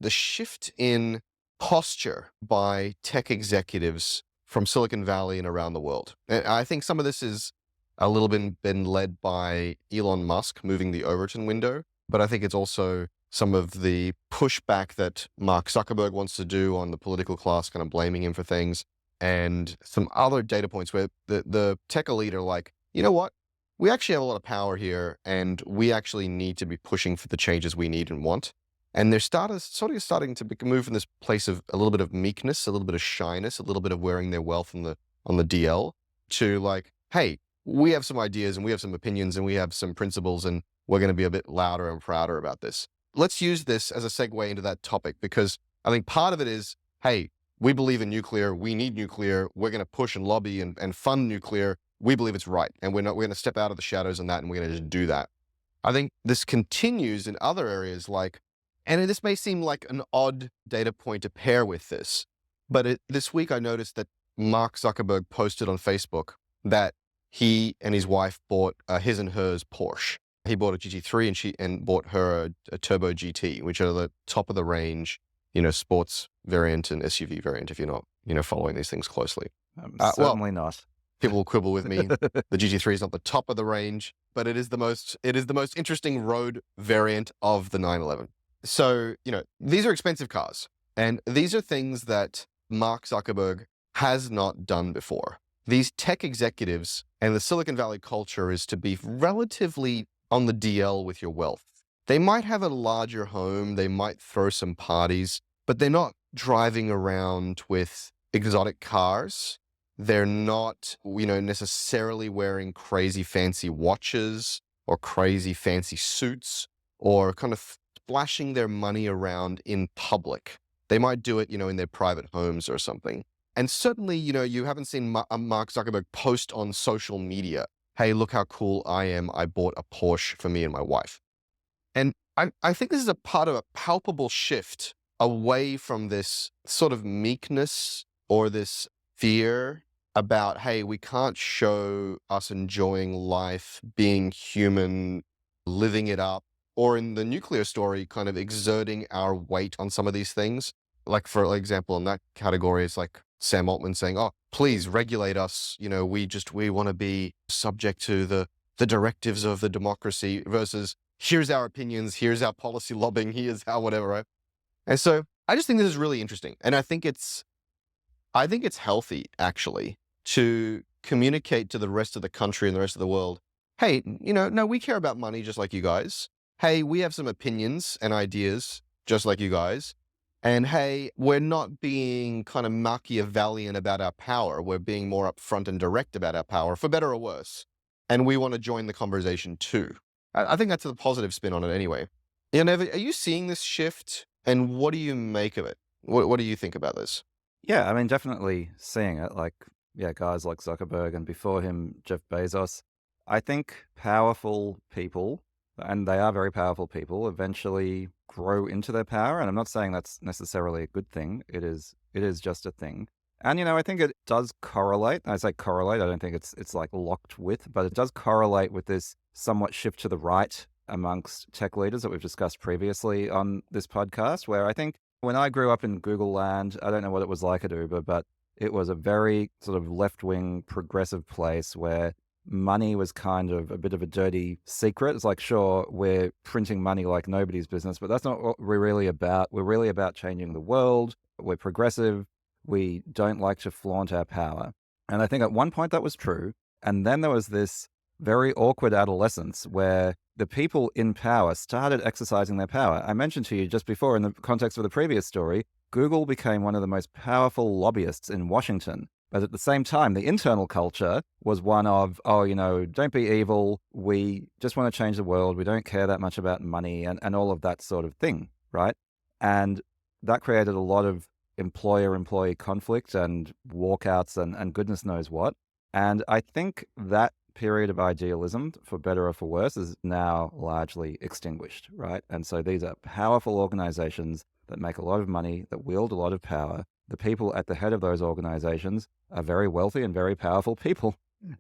the shift in posture by tech executives from Silicon Valley and around the world. And I think some of this is a little bit been led by Elon Musk moving the Overton window, but I think it's also some of the pushback that Mark Zuckerberg wants to do on the political class, kind of blaming him for things, and some other data points where the tech elite are like, you know what? We actually have a lot of power here, and we actually need to be pushing for the changes we need and want. And they're starting to move from this place of a little bit of meekness, a little bit of shyness, a little bit of wearing their wealth on the DL, to like, hey, we have some ideas and we have some opinions and we have some principles, and we're going to be a bit louder and prouder about this. Let's use this as a segue into that topic, because I think part of it is, hey, we believe in nuclear. We need nuclear. We're going to push and lobby and fund nuclear. We believe it's right. And we're going to step out of the shadows on that, and we're going to just do that. I think this continues in other areas like, and this may seem like an odd data point to pair with this, but this week I noticed that Mark Zuckerberg posted on Facebook that he and his wife bought his and hers Porsche. He bought a GT3 and bought her a Turbo GT, which are the top of the range, sports variant and SUV variant, if you're not, following these things closely. Certainly not. People will quibble with me. The GT3 is not the top of the range, but it is the most interesting road variant of the 911. So, these are expensive cars, and these are things that Mark Zuckerberg has not done before. These tech executives and the Silicon Valley culture is to be relatively on the DL with your wealth. They might have a larger home, they might throw some parties, but they're not driving around with exotic cars. They're not, necessarily wearing crazy fancy watches or crazy fancy suits or kind of splashing their money around in public. They might do it, in their private homes or something. And certainly, you haven't seen Mark Zuckerberg post on social media, hey, look how cool I am. I bought a Porsche for me and my wife. And I think this is a part of a palpable shift away from this sort of meekness or this fear about, hey, we can't show us enjoying life, being human, living it up, or in the nuclear story, kind of exerting our weight on some of these things. Like, for example, in that category, it's like Sam Altman saying, oh, please regulate us. We want to be subject to the directives of the democracy, versus here's our opinions, here's our policy lobbying, here's our whatever, right? And so I just think this is really interesting. And I think it's healthy, actually, to communicate to the rest of the country and the rest of the world, hey, no, we care about money just like you guys. Hey, we have some opinions and ideas just like you guys. And hey, we're not being kind of Machiavellian about our power. We're being more upfront and direct about our power, for better or worse. And we want to join the conversation too. I think that's the positive spin on it anyway. Nev, are you seeing this shift? And what do you make of it? What do you think about this? Yeah, I mean, definitely seeing it, like, guys like Zuckerberg and before him, Jeff Bezos. I think powerful people, and they are very powerful people, eventually grow into their power. And I'm not saying that's necessarily a good thing. It is just a thing. And, I think it does correlate. I say correlate. I don't think it's like locked with, but it does correlate with this somewhat shift to the right amongst tech leaders that we've discussed previously on this podcast, where I think when I grew up in Google land, I don't know what it was like at Uber, but it was a very sort of left-wing progressive place where money was kind of a bit of a dirty secret. It's like, sure, we're printing money like nobody's business, but that's not what we're really about. We're really about changing the world. We're progressive. We don't like to flaunt our power. And I think at one point that was true. And then there was this very awkward adolescence where the people in power started exercising their power. I mentioned to you just before in the context of the previous story, Google became one of the most powerful lobbyists in Washington. But at the same time, the internal culture was one of, don't be evil. We just want to change the world. We don't care that much about money and all of that sort of thing, right? And that created a lot of employer-employee conflict and walkouts and goodness knows what. And I think that period of idealism, for better or for worse, is now largely extinguished, right? And so these are powerful organizations that make a lot of money, that wield a lot of power. The people at the head of those organizations are very wealthy and very powerful people.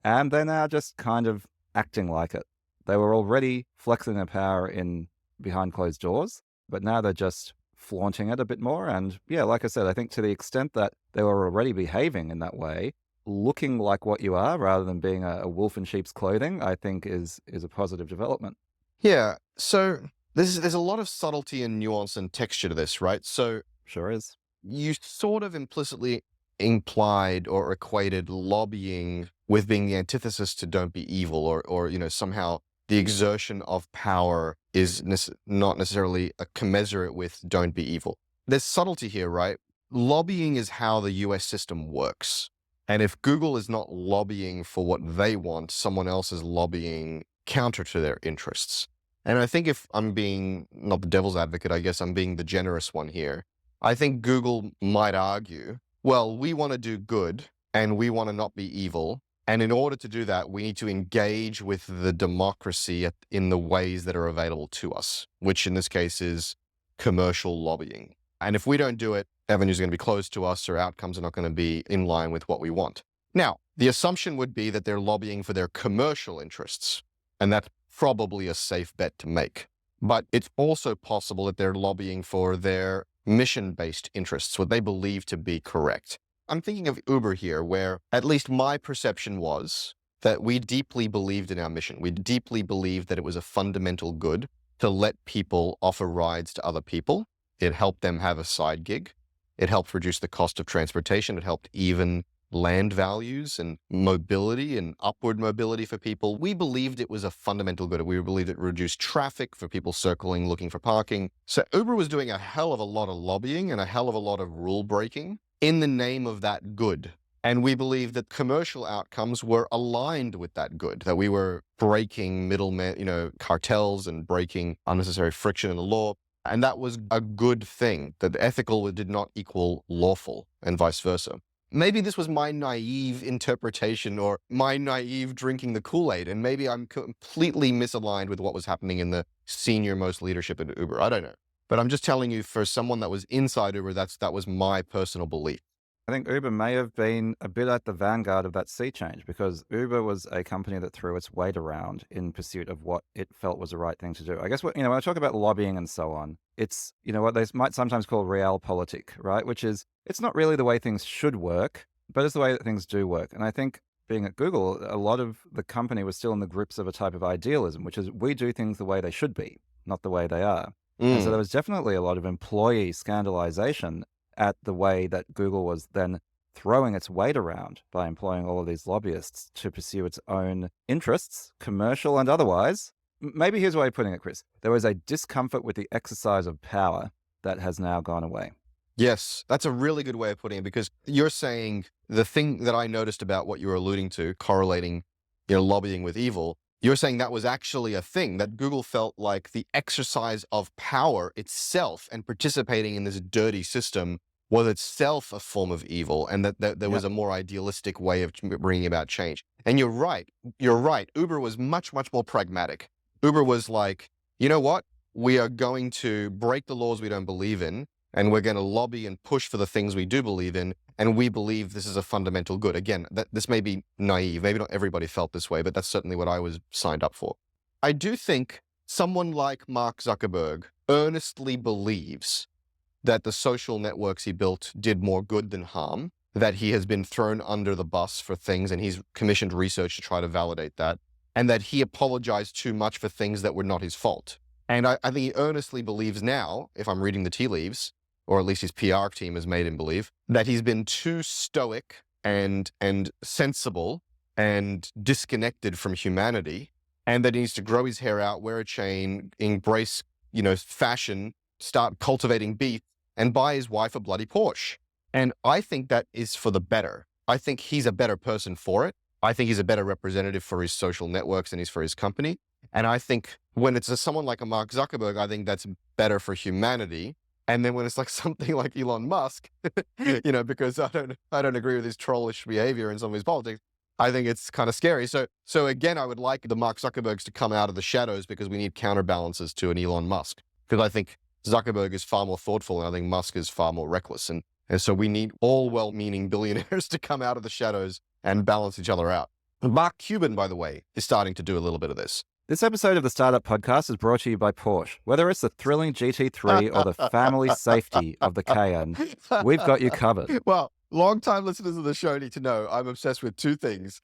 And they're now just kind of acting like it. They were already flexing their power in behind closed doors, but now they're just flaunting it a bit more. And yeah, like I said, I think to the extent that they were already behaving in that way, looking like what you are rather than being a wolf in sheep's clothing, I think is a positive development. Yeah. So there's a lot of subtlety and nuance and texture to this, right? So Sure is. you sort of implicitly implied or equated lobbying with being the antithesis to don't be evil, or somehow the exertion of power is not necessarily a commensurate with don't be evil. There's subtlety here, right? Lobbying is how the US system works. And if Google is not lobbying for what they want, someone else is lobbying counter to their interests. And I think if I'm being not the devil's advocate, I guess I'm being the generous one here. I think Google might argue, well, we want to do good and we want to not be evil. And in order to do that, we need to engage with the democracy in the ways that are available to us, which in this case is commercial lobbying. And if we don't do it, avenues are going to be closed to us, or outcomes are not going to be in line with what we want. Now, the assumption would be that they're lobbying for their commercial interests, and that's probably a safe bet to make. But it's also possible that they're lobbying for their mission-based interests, what they believe to be correct. I'm thinking of Uber here, where at least my perception was that we deeply believed in our mission. We deeply believed that it was a fundamental good to let people offer rides to other people. It helped them have a side gig. It helped reduce the cost of transportation. It helped even land values and mobility and upward mobility for people. We believed it was a fundamental good. We believed it reduced traffic for people circling, looking for parking. So Uber was doing a hell of a lot of lobbying and a hell of a lot of rule breaking in the name of that good. And we believed that commercial outcomes were aligned with that good, that we were breaking middlemen, cartels and breaking unnecessary friction in the law. And that was a good thing, that ethical did not equal lawful and vice versa. Maybe this was my naive interpretation or my naive drinking the Kool-Aid, and maybe I'm completely misaligned with what was happening in the senior most leadership at Uber. I don't know. But I'm just telling you, for someone that was inside Uber, that was my personal belief. I think Uber may have been a bit at the vanguard of that sea change, because Uber was a company that threw its weight around in pursuit of what it felt was the right thing to do. I guess when I talk about lobbying and so on, it's what they might sometimes call realpolitik, right? Which is, it's not really the way things should work, but it's the way that things do work. And I think being at Google, a lot of the company was still in the grips of a type of idealism, which is we do things the way they should be, not the way they are. And so there was definitely a lot of employee scandalization at the way that Google was then throwing its weight around by employing all of these lobbyists to pursue its own interests, commercial and otherwise. Maybe here's a way of putting it, Chris. There was a discomfort with the exercise of power that has now gone away. Yes, that's a really good way of putting it, because you're saying the thing that I noticed about what you were alluding to, correlating, lobbying with evil, you're saying that was actually a thing, that Google felt like the exercise of power itself and participating in this dirty system was itself a form of evil, and that there was a more idealistic way of bringing about change. And you're right. Uber was much, much more pragmatic. Uber was like, you know what? We are going to break the laws we don't believe in, and we're going to lobby and push for the things we do believe in, and we believe this is a fundamental good. Again, this may be naive. Maybe not everybody felt this way, but that's certainly what I was signed up for. I do think someone like Mark Zuckerberg earnestly believes that the social networks he built did more good than harm, that he has been thrown under the bus for things, and he's commissioned research to try to validate that, and that he apologized too much for things that were not his fault. And I think he earnestly believes now, if I'm reading the tea leaves, or at least his PR team has made him believe, that he's been too stoic and sensible and disconnected from humanity, and that he needs to grow his hair out, wear a chain, embrace, fashion, start cultivating beef, and buy his wife a bloody Porsche. And I think that is for the better. I think he's a better person for it. I think he's a better representative for his social networks than he's for his company. And I think when it's someone like a Mark Zuckerberg, I think that's better for humanity. And then when it's like something like Elon Musk, because I don't agree with his trollish behavior and some of his politics, I think it's kind of scary. So again, I would like the Mark Zuckerbergs to come out of the shadows, because we need counterbalances to an Elon Musk. Because I think Zuckerberg is far more thoughtful, and I think Musk is far more reckless. And so we need all well-meaning billionaires to come out of the shadows and balance each other out. Mark Cuban, by the way, is starting to do a little bit of this. This episode of the Startup Podcast is brought to you by Porsche. Whether it's the thrilling GT3 or the family safety of the Cayenne, we've got you covered. Well, long-time listeners of the show need to know I'm obsessed with two things: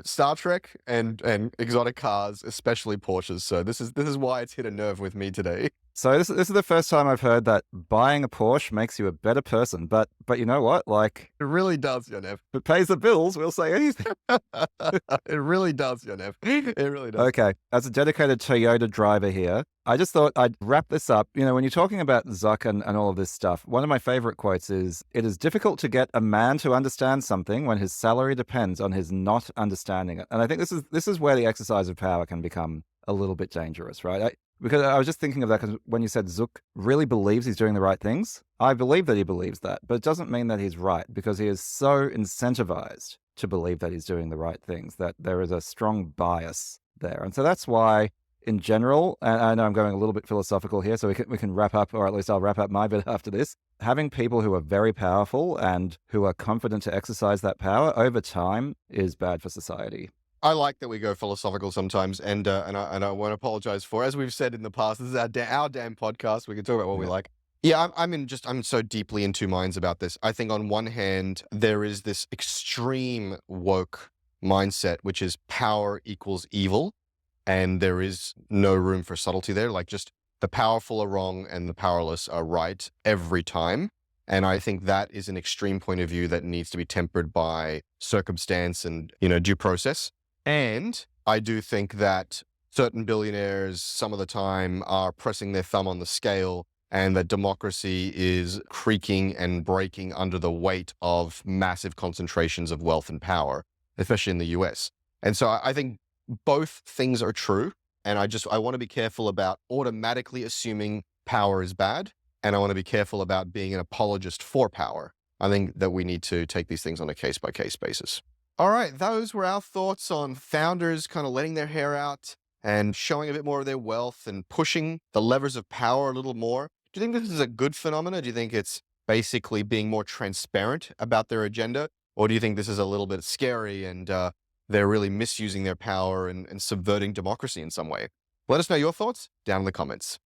Star Trek and exotic cars, especially Porsches. So this is why it's hit a nerve with me today. So this is the first time I've heard that buying a Porsche makes you a better person. But you know what? Like, It really does, Yaniv. if it pays the bills, we'll say anything. It really does, Yaniv. It really does. Okay, as a dedicated Toyota driver here, I just thought I'd wrap this up. You know, when you're talking about Zuck and all of this stuff, one of my favorite quotes is, "It is difficult to get a man to understand something when his salary depends on his not understanding it." And I think this is where the exercise of power can become a little bit dangerous, right? Because I was just thinking of that because when you said Zuck really believes he's doing the right things, I believe that he believes that, but it doesn't mean that he's right because he is so incentivized to believe that he's doing the right things that there is a strong bias there. And so that's why, in general, and I know I'm going a little bit philosophical here, so we can wrap up, or at least I'll wrap up my bit after this. Having people who are very powerful and who are confident to exercise that power over time is bad for society. I like that we go philosophical sometimes, and I want to apologize for, as we've said in the past, this is our damn podcast. We can talk about what we like. Yeah, I'm so deeply in two minds about this. I think on one hand, there is this extreme woke mindset, which is power equals evil, and there is no room for subtlety there. Like, just the powerful are wrong and the powerless are right every time. And I think that is an extreme point of view that needs to be tempered by circumstance and, due process. And I do think that certain billionaires some of the time are pressing their thumb on the scale, and that democracy is creaking and breaking under the weight of massive concentrations of wealth and power, especially in the US. And so I think both things are true. And I want to be careful about automatically assuming power is bad. And I want to be careful about being an apologist for power. I think that we need to take these things on a case-by-case basis. All right, those were our thoughts on founders kind of letting their hair out and showing a bit more of their wealth and pushing the levers of power a little more. Do you think this is a good phenomenon? Do you think it's basically being more transparent about their agenda? Or do you think this is a little bit scary and they're really misusing their power and subverting democracy in some way? Let us know your thoughts down in the comments.